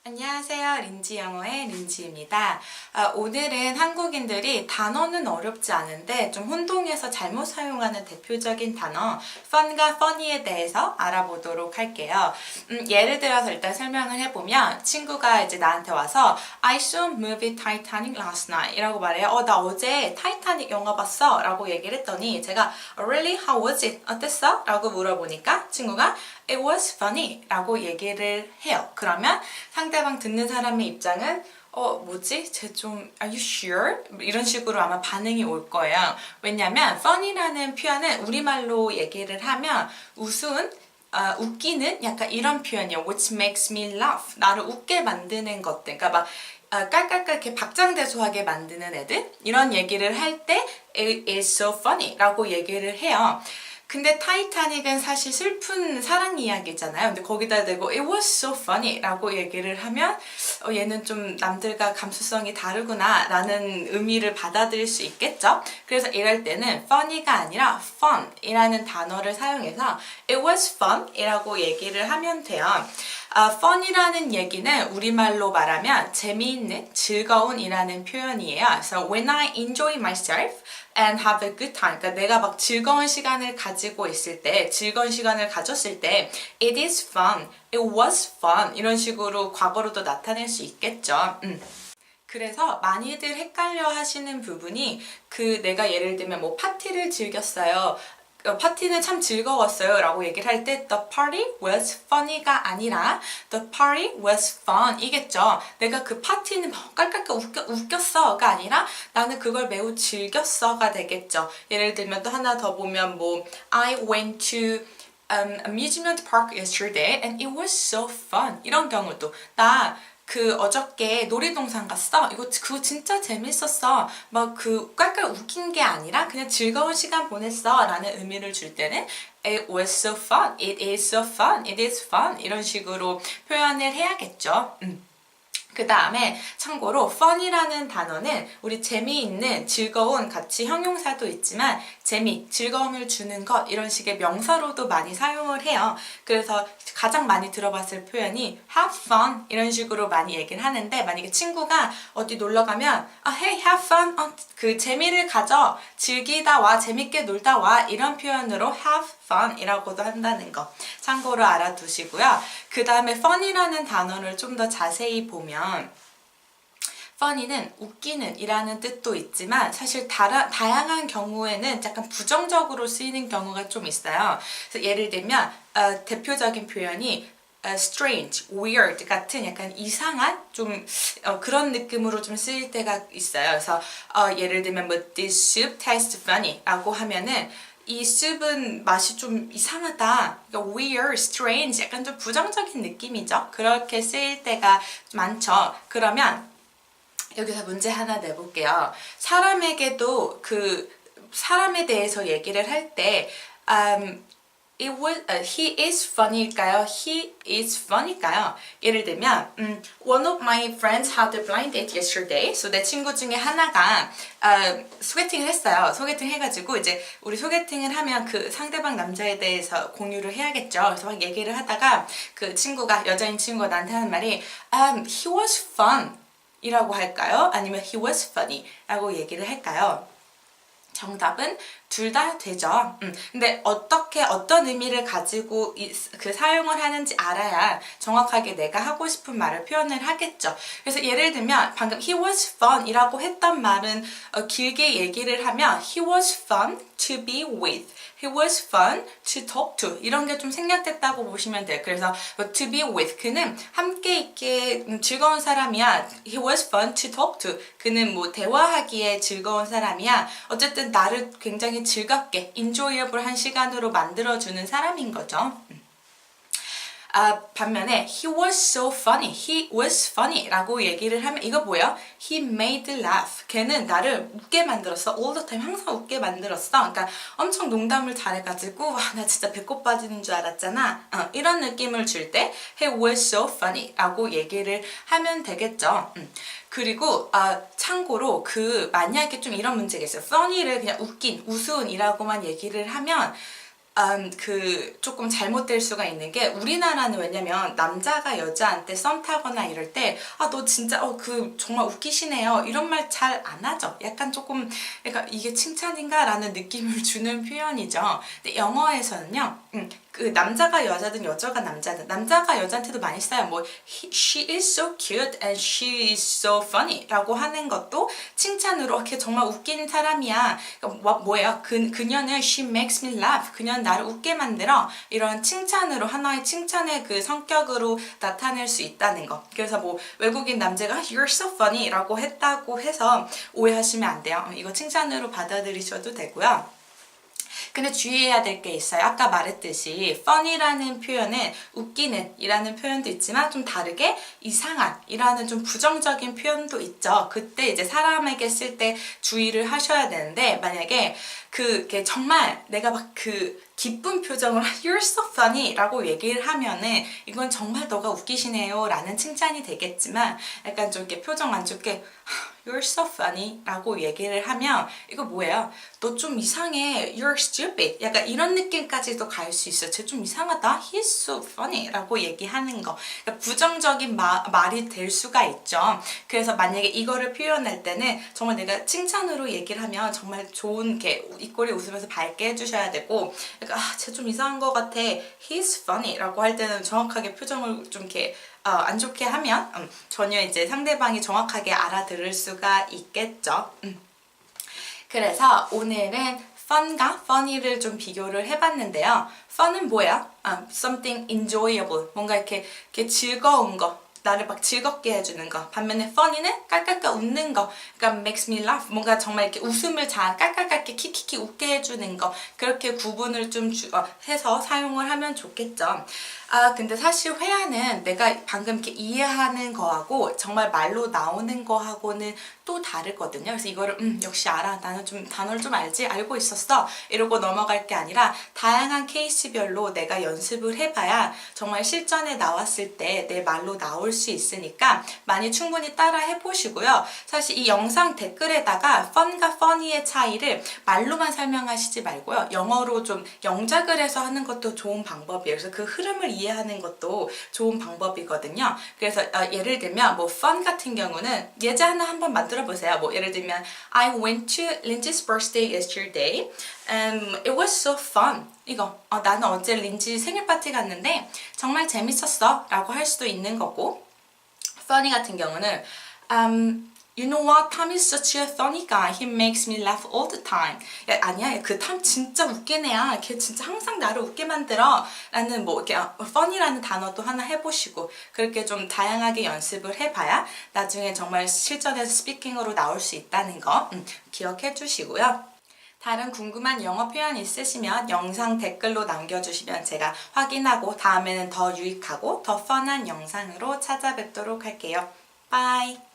안녕하세요. 린지 영어의 린지입니다. 오늘은 한국인들이 단어는 어렵지 않은데 좀 혼동해서 잘못 사용하는 대표적인 단어 fun과 funny에 대해서 알아보도록 할게요. 예를 들어서 일단 설명을 해보면 친구가 이제 나한테 와서 I saw movie Titanic last night 이라고 말해요. 나 어제 타이타닉 영화 봤어 라고 얘기를 했더니 제가 Really? How was it? 어땠어? 라고 물어보니까 친구가 It was funny 라고 얘기를 해요. 그러면 상대방 듣는 사람의 입장은 뭐지? 쟤 좀 Are you sure? 이런 식으로 아마 반응이 올 거예요. 왜냐면 funny라는 표현은 우리말로 얘기를 하면 웃기는 약간 이런 표현이에요. Which makes me laugh. 나를 웃게 만드는 것들. 그러니까 막 깔깔깔 이렇게 박장대소하게 만드는 애들 이런 얘기를 할 때 It is so funny 라고 얘기를 해요. 근데 타이타닉은 사실 슬픈 사랑 이야기잖아요. 근데 거기다 대고 It was so funny 라고 얘기를 하면 얘는 좀 남들과 감수성이 다르구나 라는 의미를 받아들일 수 있겠죠. 그래서 이럴 때는 funny가 아니라 fun 이라는 단어를 사용해서 It was fun 이라고 얘기를 하면 돼요. fun이라는 얘기는 우리말로 말하면 재미있는, 즐거운 이라는 표현이에요. So when I enjoy myself and have a good time. 그러니까 내가 막 즐거운 시간을 가지고 있을 때, 즐거운 시간을 가졌을 때 it is fun, it was fun 이런 식으로 과거로도 나타낼 수 있겠죠. 그래서 많이들 헷갈려 하시는 부분이 내가 예를 들면 뭐 파티를 즐겼어요. 파티는 참 즐거웠어요 라고 얘기를 할 때 The party was funny가 아니라 The party was fun 이겠죠. 내가 그 파티는 깔깔깔 웃겼어가 아니라 나는 그걸 매우 즐겼어가 되겠죠. 예를 들면 또 하나 더 보면 뭐 I went to amusement park yesterday and it was so fun 이런 경우도 어저께 놀이동산 갔어. 그거 진짜 재밌었어. 막 깔깔 웃긴 게 아니라 그냥 즐거운 시간 보냈어. 라는 의미를 줄 때는 It was so fun. It is so fun. It is fun. 이런 식으로 표현을 해야겠죠. 그 다음에 참고로 fun이라는 단어는 우리 재미있는, 즐거운 같이 형용사도 있지만 재미, 즐거움을 주는 것 이런 식의 명사로도 많이 사용을 해요. 그래서 가장 많이 들어봤을 표현이 have fun 이런 식으로 많이 얘기를 하는데 만약에 친구가 어디 놀러 가면 hey have fun 그 재미를 가져 즐기다 와 재밌게 놀다 와 이런 표현으로 have fun 이라고도 한다는 거 참고로 알아두시고요. 그 다음에 fun이라는 단어를 좀 더 자세히 보면 funny는 웃기는 이라는 뜻도 있지만 사실 다양한 경우에는 약간 부정적으로 쓰이는 경우가 좀 있어요. 그래서 예를 들면 대표적인 표현이 strange, weird 같은 약간 이상한 좀 그런 느낌으로 좀 쓰일 때가 있어요. 그래서 예를 들면 뭐 this soup tastes funny 라고 하면은 이 숲은 맛이 좀 이상하다. 그러니까 weird, strange 약간 좀 부정적인 느낌이죠. 그렇게 쓰일 때가 많죠. 그러면 여기서 문제 하나 내볼게요. 사람에게도 사람에 대해서 얘기를 할 때 he is funny일까요? he is funny일까요? 예를 들면 one of my friends had a blind date yesterday. So 내 친구 중에 하나가 소개팅을 했어요. 소개팅 해가지고 이제 우리 소개팅을 하면 그 상대방 남자에 대해서 공유를 해야겠죠. 그래서 막 얘기를 하다가 그 친구가 여자인 친구가 나한테 하는 말이 he was fun 이라고 할까요? 아니면 he was funny 라고 얘기를 할까요? 정답은 둘 다 되죠. 근데 어떤 의미를 가지고 사용을 하는지 알아야 정확하게 내가 하고 싶은 말을 표현을 하겠죠. 그래서 예를 들면 방금 he was fun 이라고 했던 말은 길게 얘기를 하면 he was fun to be with. He was fun to talk to. 이런 게 좀 생략됐다고 보시면 돼요. 그래서 to be with. 그는 함께 있기에 즐거운 사람이야. He was fun to talk to. 그는 뭐 대화하기에 즐거운 사람이야. 어쨌든 나를 굉장히 즐겁게 enjoyable한 시간으로 만들어주는 사람인 거죠. 반면에 he was so funny, he was funny 라고 얘기를 하면 이거 뭐예요? He made laugh. 걔는 나를 웃게 만들었어. all the time 항상 웃게 만들었어. 그러니까 엄청 농담을 잘해가지고 나 진짜 배꼽 빠지는 줄 알았잖아. 이런 느낌을 줄 때 he was so funny 라고 얘기를 하면 되겠죠. 그리고 참고로 만약에 좀 이런 문제가 있어요. funny를 그냥 웃긴, 우스운이라고만 얘기를 하면 그 조금 잘못될 수가 있는 게 우리나라는 왜냐면 남자가 여자한테 썸 타거나 이럴 때 아 너 진짜 그 정말 웃기시네요 이런 말 잘 안 하죠. 약간 조금 그러니까 이게 칭찬인가 라는 느낌을 주는 표현이죠. 근데 영어에서는요 그 남자가 여자든 여자가 남자든 남자가 여자한테도 많이 써요. 뭐 she is so cute and she is so funny 라고 하는 것도 칭찬으로 이렇게 정말 웃긴 사람이야. 그러니까 뭐예요? 그녀는 she makes me laugh. 그녀는 나를 웃게 만들어. 이런 칭찬으로 하나의 칭찬의 그 성격으로 나타낼 수 있다는 거. 그래서 뭐 외국인 남자가 you're so funny 라고 했다고 해서 오해하시면 안 돼요. 이거 칭찬으로 받아들이셔도 되고요. 근데 주의해야 될 게 있어요. 아까 말했듯이 funny라는 표현은 웃기는 이라는 표현도 있지만 좀 다르게 이상한 이라는 좀 부정적인 표현도 있죠. 그때 이제 사람에게 쓸 때 주의를 하셔야 되는데 만약에 그게 정말 내가 막 그 기쁜 표정으로 You're so funny 라고 얘기를 하면은 이건 정말 너가 웃기시네요 라는 칭찬이 되겠지만 약간 좀 이렇게 표정 안 좋게 You're so funny 라고 얘기를 하면 이거 뭐예요? 너 좀 이상해. You're stupid. 약간 이런 느낌까지도 갈 수 있어요. 쟤 좀 이상하다. He's so funny 라고 얘기하는 거. 그러니까 부정적인 말이 될 수가 있죠. 그래서 만약에 이거를 표현할 때는 정말 내가 칭찬으로 얘기를 하면 정말 좋은 게 입꼬리 웃으면서 밝게 해주셔야 되고 그러니까 쟤 좀 이상한 것 같아. He's funny 라고 할 때는 정확하게 표정을 좀 이렇게 안 좋게 하면 전혀 이제 상대방이 정확하게 알아들을 수가 있겠죠. 그래서 오늘은 fun과 funny를 좀 비교를 해봤는데요. fun은 뭐야? something enjoyable. 뭔가 이렇게 즐거운 거. 나를 막 즐겁게 해주는 거. 반면에 funny는 깔깔깔 웃는 거. 그러니까 makes me laugh. 뭔가 정말 이렇게 웃음을 잘 깔깔깔게 키키키 웃게 해주는 거. 그렇게 구분을 좀 해서 사용을 하면 좋겠죠. 근데 사실 회화는 내가 방금 이렇게 이해하는 거하고 정말 말로 나오는 거하고는 또 다르거든요. 그래서 이거를 역시 알아. 나는 좀 단어를 좀 알고 있었어. 이러고 넘어갈 게 아니라 다양한 케이스별로 내가 연습을 해봐야 정말 실전에 나왔을 때 내 말로 나올 수 있으니까 많이 충분히 따라 해보시고요. 사실 이 영상 댓글에다가 fun과 funny의 차이를 말로만 설명하시지 말고요. 영어로 좀 영작을 해서 하는 것도 좋은 방법이에요. 그래서 그 흐름을 이해하는 것도 좋은 방법이거든요. 그래서 예를 들면 뭐 fun 같은 경우는 예제 하나 한번 만들어 보세요. 뭐 예를 들면 I went to Lindsay's birthday yesterday and it was so fun. 이거 나는 어제 린지 생일 파티 갔는데 정말 재밌었어 라고 할 수도 있는 거고 funny 같은 경우는 You know what? Tom is such a funny guy. He makes me laugh all the time. 야, 아니야, 그 탐 진짜 웃긴 애야. 걔 진짜 항상 나를 웃게 만들어. 라는 뭐 이렇게 funny라는 단어도 하나 해보시고 그렇게 좀 다양하게 연습을 해봐야 나중에 정말 실전에서 스피킹으로 나올 수 있다는 거 기억해 주시고요. 다른 궁금한 영어 표현 있으시면 영상 댓글로 남겨주시면 제가 확인하고 다음에는 더 유익하고 더 펀한 영상으로 찾아뵙도록 할게요. Bye!